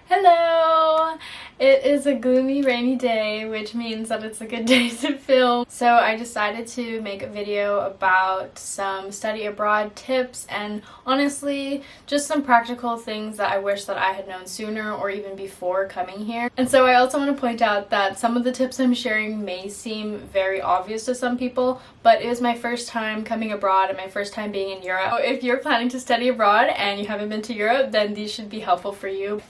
Hello! It is a gloomy, rainy day, which means that it's a good day to film. So I decided to make a video about some study abroad tips and honestly, just some practical things that I wish that I had known sooner or even before coming here. And so I also want to point out that some of the tips I'm sharing may seem very obvious to some people, but it was my first time coming abroad and my first time being in Europe. So if you're planning to study abroad and you haven't been to Europe, then these should be helpful for you.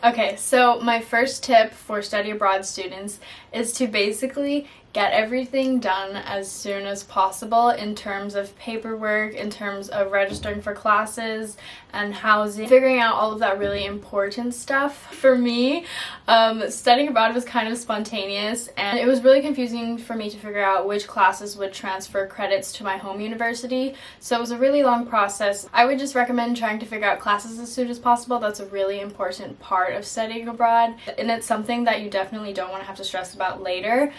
Okay, so my first tip for study abroad students is to basically get everything done as soon as possible in terms of paperwork, in terms of registering for classes and housing, figuring out all of that really important stuff. For me, studying abroad was kind of spontaneous and it was really confusing for me to figure out which classes would transfer credits to my home university, so it was a really long process. I would just recommend trying to figure out classes as soon as possible. That's a really important part of studying abroad, and it's something that you definitely don't want to have to stress about later.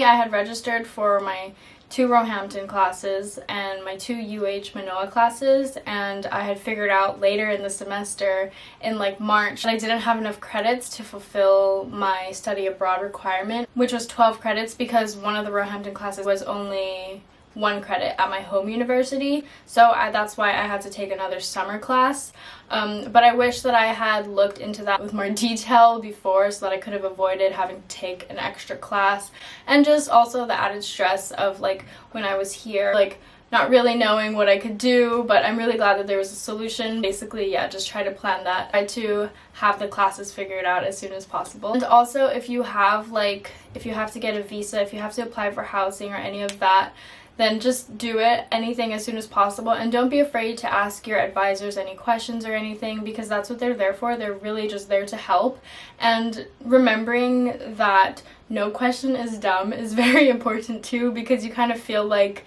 I had registered for my 2 Roehampton classes and my 2 UH Manoa classes, and I had figured out later in the semester in like March that I didn't have enough credits to fulfill my study abroad requirement, which was 12 credits because one of the Roehampton classes was only 1 credit at my home university, so that's why I had to take another summer class. But I wish that I had looked into that with more detail before so that I could have avoided having to take an extra class, and just also the added stress of like when I was here, like not really knowing what I could do. But I'm really glad that there was a solution. Basically, yeah, just try to plan that. Try to have the classes figured out as soon as possible. And also, if you have to get a visa, if you have to apply for housing or any of that, then just do it, anything as soon as possible, and don't be afraid to ask your advisors any questions or anything, because that's what they're there for. They're really just there to help. And remembering that no question is dumb is very important too, because you kind of feel like,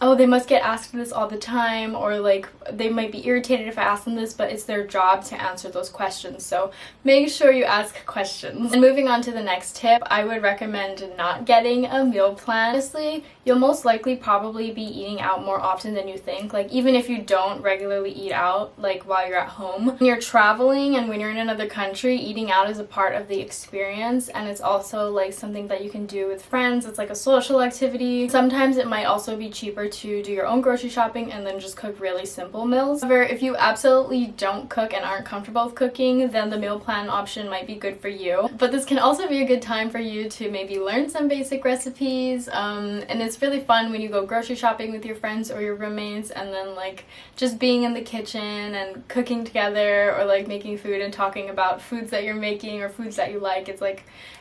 oh, they must get asked this all the time, or like they might be irritated if I ask them this, but it's their job to answer those questions. So make sure you ask questions. And moving on to the next tip, I would recommend not getting a meal plan. Honestly, you'll most likely probably be eating out more often than you think. Like even if you don't regularly eat out like while you're at home, when you're traveling and when you're in another country, eating out is a part of the experience, and it's also like something that you can do with friends. It's like a social activity. Sometimes it might also be cheaper to do your own grocery shopping and then just cook really simple meals. However, if you absolutely don't cook and aren't comfortable with cooking, then the meal plan option might be good for you. But this can also be a good time for you to maybe learn some basic recipes, and it's really fun when you go grocery shopping with your friends or your roommates, and then like just being in the kitchen and cooking together, or like making food and talking about foods that you're making or foods that you like.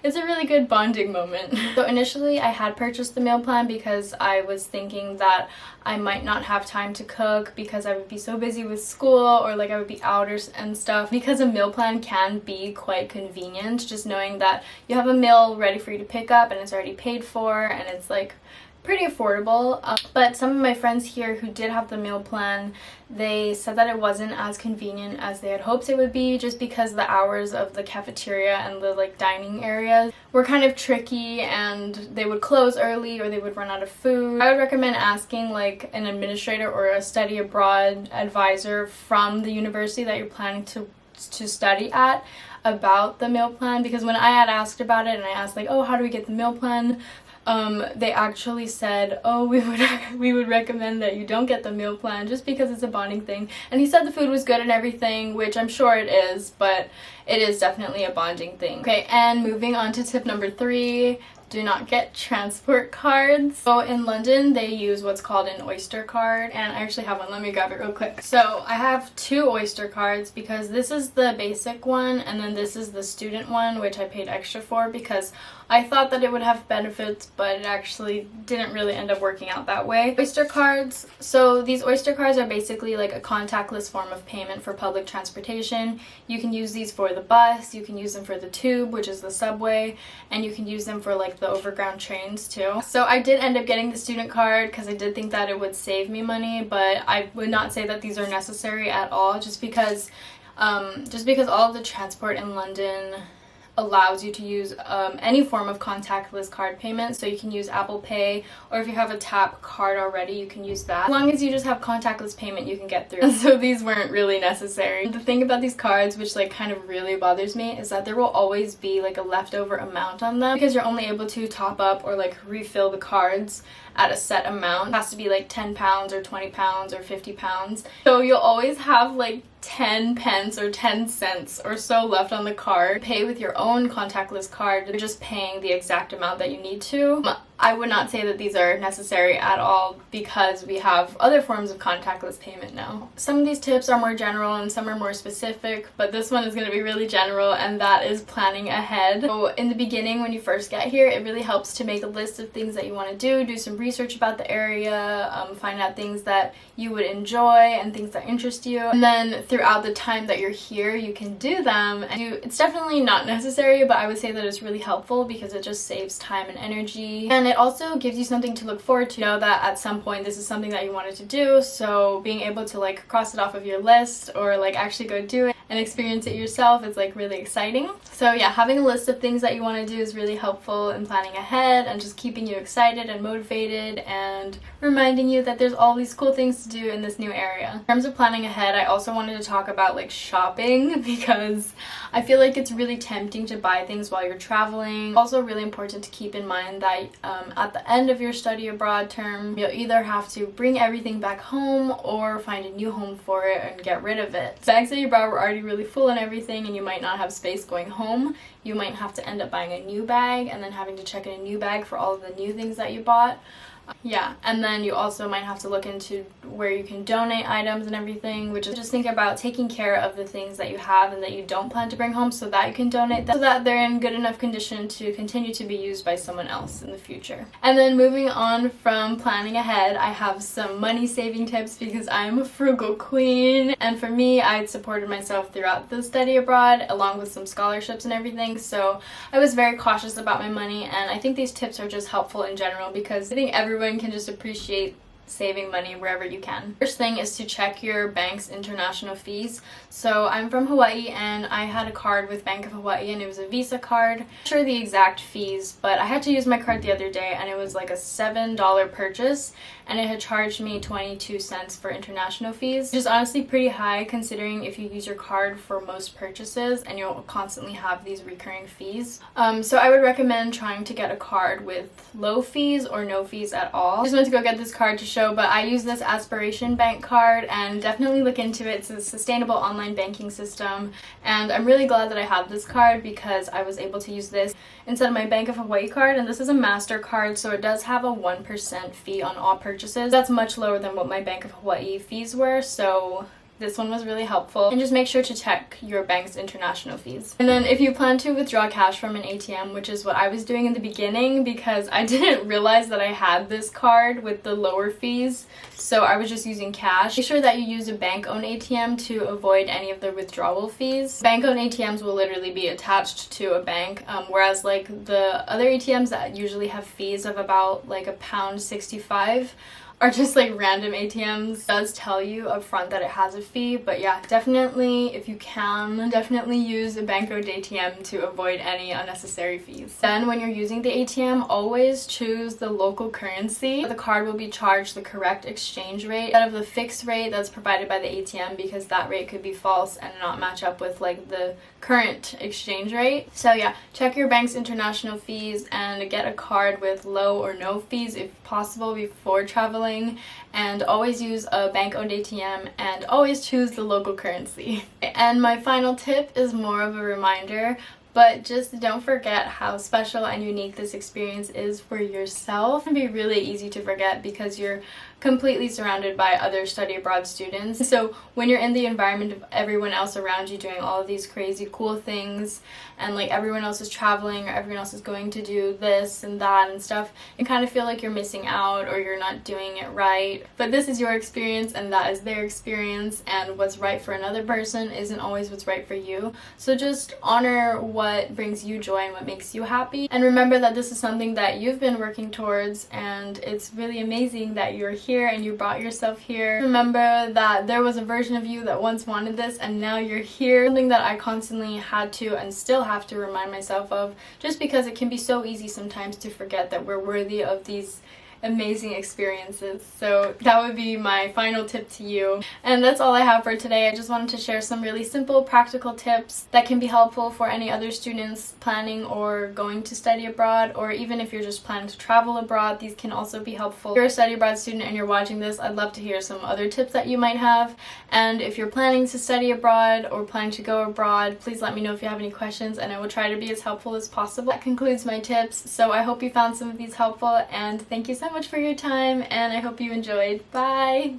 It's a really good bonding moment. So initially I had purchased the meal plan because I was thinking that I might not have time to cook because I would be so busy with school, or like I would be out and stuff. Because a meal plan can be quite convenient, just knowing that you have a meal ready for you to pick up and it's already paid for, and it's like pretty affordable. But some of my friends here who did have the meal plan, they said that it wasn't as convenient as they had hoped it would be, just because the hours of the cafeteria and the like dining areas were kind of tricky, and they would close early or they would run out of food. I would recommend asking like an administrator or a study abroad advisor from the university that you're planning to study at about the meal plan, because when I had asked about it and I asked like, oh, how do we get the meal plan, they actually said, oh, we would recommend that you don't get the meal plan just because it's a bonding thing. And he said the food was good and everything, which I'm sure it is, but it is definitely a bonding thing. Okay, and moving on to tip number 3, do not get transport cards. So in London, they use what's called an Oyster card, and I actually have one. Let me grab it real quick. So I have 2 Oyster cards because this is the basic one, and then this is the student one, which I paid extra for because I thought that it would have benefits, but it actually didn't really end up working out that way. Oyster cards. So these Oyster cards are basically like a contactless form of payment for public transportation. You can use these for the bus, you can use them for the tube, which is the subway, and you can use them for like the overground trains too. So I did end up getting the student card because I did think that it would save me money, but I would not say that these are necessary at all, just because all of the transport in London, allows you to use any form of contactless card payment. So you can use Apple Pay, or if you have a tap card already, you can use that. As long as you just have contactless payment, you can get through. So these weren't really necessary. The thing about these cards, which like kind of really bothers me, is that there will always be like a leftover amount on them, because you're only able to top up or like refill the cards at a set amount. It has to be like 10 pounds or 20 pounds or 50 pounds. So you'll always have like 10 pence or 10 cents or so left on the card. Pay with your own contactless card. You're just paying the exact amount that you need to. I would not say that these are necessary at all, because we have other forms of contactless payment now. Some of these tips are more general and some are more specific, but this one is going to be really general, and that is planning ahead. So in the beginning, when you first get here, it really helps to make a list of things that you want to do some research about the area, find out things that you would enjoy and things that interest you. And then throughout the time that you're here, you can do them. It's definitely not necessary, but I would say that it's really helpful because it just saves time and energy. And it also gives you something to look forward to. You know that at some point this is something that you wanted to do, so being able to like cross it off of your list or like actually go do it and experience it yourself is like really exciting. So yeah, having a list of things that you want to do is really helpful in planning ahead and just keeping you excited and motivated and reminding you that there's all these cool things to do in this new area. In terms of planning ahead, I also wanted to talk about like shopping, because I feel like it's really tempting to buy things while you're traveling. Also really important to keep in mind that at the end of your study abroad term, you'll either have to bring everything back home or find a new home for it and get rid of it. Bags that you brought were already really full and everything, and you might not have space going home. You might have to end up buying a new bag and then having to check in a new bag for all of the new things that you bought. Yeah, and then you also might have to look into where you can donate items and everything, which is just think about taking care of the things that you have and that you don't plan to bring home so that you can donate them, so that they're in good enough condition to continue to be used by someone else in the future. And then moving on from planning ahead, I have some money saving tips because I'm a frugal queen, and for me, I'd supported myself throughout the study abroad along with some scholarships and everything, so I was very cautious about my money, and I think these tips are just helpful in general because I think everyone can just appreciate saving money wherever you can. First thing is to check your bank's international fees. So I'm from Hawaii and I had a card with Bank of Hawaii and it was a Visa card. I'm not sure the exact fees, but I had to use my card the other day and it was like a $7 purchase and it had charged me 22 cents for international fees, which is honestly pretty high considering if you use your card for most purchases and you'll constantly have these recurring fees. So I would recommend trying to get a card with low fees or no fees at all. I just went to go get this card to show, but I use this Aspiration Bank card and definitely look into it. It's a sustainable online banking system and I'm really glad that I have this card because I was able to use this instead of my Bank of Hawaii card, and this is a MasterCard, so it does have a 1% fee on all purchases. That's much lower than what my Bank of Hawaii fees were, so this one was really helpful. And just make sure to check your bank's international fees. And then if you plan to withdraw cash from an ATM, which is what I was doing in the beginning because I didn't realize that I had this card with the lower fees, so I was just using cash. Make sure that you use a bank-owned ATM to avoid any of the withdrawal fees. Bank-owned ATMs will literally be attached to a bank, whereas like the other ATMs that usually have fees of about like £1.65 are just like random ATMs. It does tell you up front that it has a fee, but yeah, definitely, if you can, definitely use a bank-owned ATM to avoid any unnecessary fees. Then when you're using the ATM, always choose the local currency. The card will be charged the correct exchange rate instead of the fixed rate that's provided by the ATM, because that rate could be false and not match up with like the current exchange rate. So yeah, check your bank's international fees and get a card with low or no fees if possible before traveling, and always use a bank-owned ATM and always choose the local currency. And my final tip is more of a reminder, but just don't forget how special and unique this experience is for yourself. It can be really easy to forget because you're completely surrounded by other study abroad students. So when you're in the environment of everyone else around you doing all of these crazy cool things, and like everyone else is traveling or everyone else is going to do this and that and stuff, you kind of feel like you're missing out or you're not doing it right. But this is your experience and that is their experience, and what's right for another person isn't always what's right for you. So just honor what brings you joy and what makes you happy, and remember that this is something that you've been working towards, and it's really amazing that you're here here and you brought yourself here. Remember that there was a version of you that once wanted this and now you're here. Something that I constantly had to and still have to remind myself of, just because it can be so easy sometimes to forget that we're worthy of these amazing experiences. So that would be my final tip to you. And that's all I have for today. I just wanted to share some really simple practical tips that can be helpful for any other students planning or going to study abroad, or even if you're just planning to travel abroad, these can also be helpful. If you're a study abroad student and you're watching this, I'd love to hear some other tips that you might have. And if you're planning to study abroad or planning to go abroad, please let me know if you have any questions and I will try to be as helpful as possible. That concludes my tips. So I hope you found some of these helpful, and thank you so much for your time, and I hope you enjoyed. Bye!